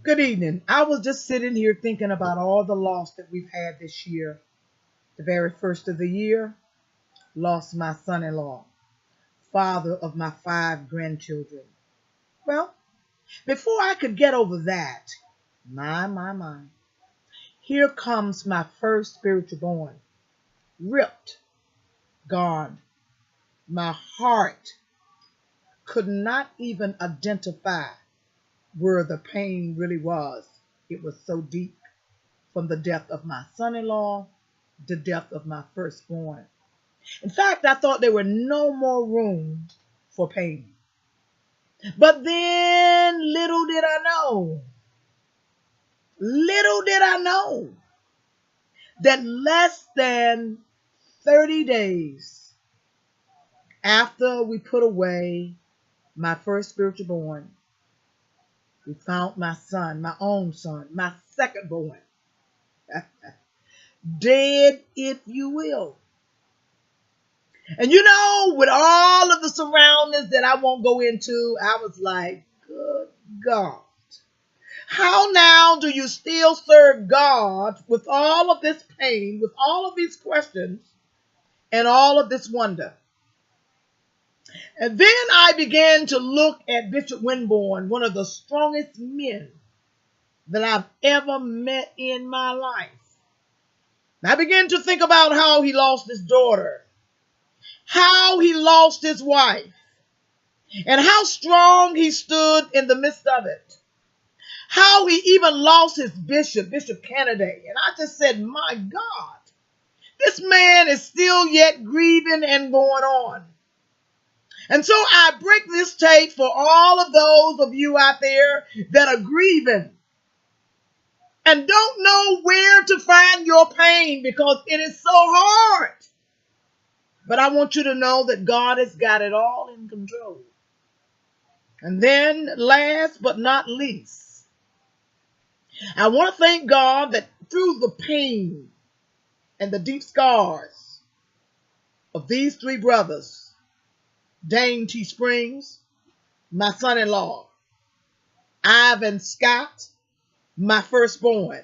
Good evening. I was just sitting here thinking about all the loss that we've had this year. The very first of the year, lost my son in law, father of my five grandchildren. Well, before I could get over that, my, here comes my first spiritual born, ripped, gone. My heart could not even identify where the pain really was. It was so deep. From the death of my son in law, the death of my firstborn. In fact, I thought there were no more room for pain. But then little did I know that less than 30 days after we put away my first spiritual born, we found my son, my own son, my second born, dead, if you will. And with all of the surroundings that I won't go into, I was like, good God. How now do you still serve God with all of this pain, with all of these questions, and all of this wonder? And then I began to look at Bishop Winborn, one of the strongest men that I've ever met in my life. And I began to think about how he lost his daughter, how he lost his wife, and how strong he stood in the midst of it. How he even lost his bishop, Bishop Kennedy. And I just said, my God, this man is still yet grieving and going on. And so I break this tape for all of those of you out there that are grieving and don't know where to find your pain because it is so hard. But I want you to know that God has got it all in control. And then last but not least, I want to thank God that through the pain and the deep scars of these three brothers, Dane T. Springs, my son-in-law, Ivan Scott, my firstborn,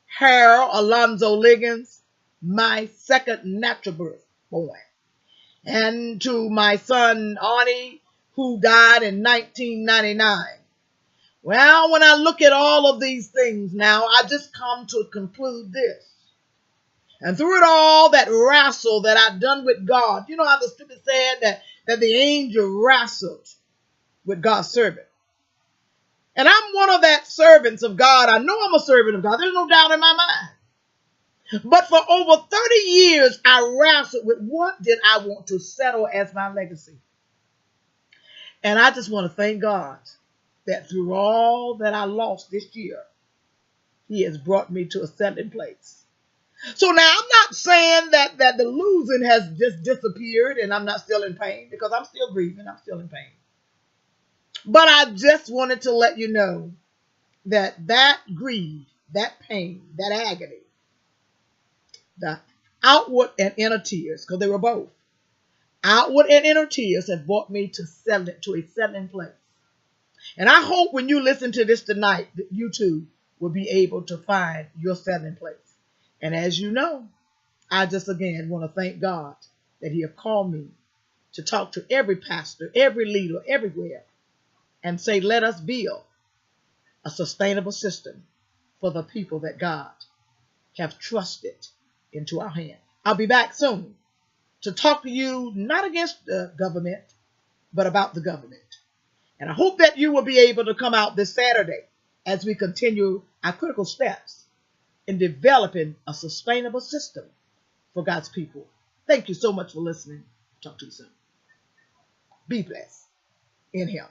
Harold Alonzo Liggins, my second natural birth born, and to my son Arnie, who died in 1999. Well, when I look at all of these things now, I just come to conclude this. And through it all, that wrestle that I've done with God, you know how the scripture said that the angel wrestled with God's servant. And I'm one of that servants of God. I know I'm a servant of God. There's no doubt in my mind. But for over 30 years, I wrestled with what did I want to settle as my legacy. And I just want to thank God that through all that I lost this year, he has brought me to a settling place. So now I'm not saying that the losing has just disappeared and I'm not still in pain, because I'm still grieving, I'm still in pain. But I just wanted to let you know that grief, that pain, that agony, the outward and inner tears, because they were both, outward and inner tears have brought me to a settling place. And I hope when you listen to this tonight, that you too will be able to find your settling place. And as you know, I just again want to thank God that he have called me to talk to every pastor, every leader, everywhere, and say, let us build a sustainable system for the people that God have trusted into our hand. I'll be back soon to talk to you, not against the government, but about the government. And I hope that you will be able to come out this Saturday as we continue our critical steps in developing a sustainable system for God's people. Thank you so much for listening. Talk to you soon. Be blessed in him.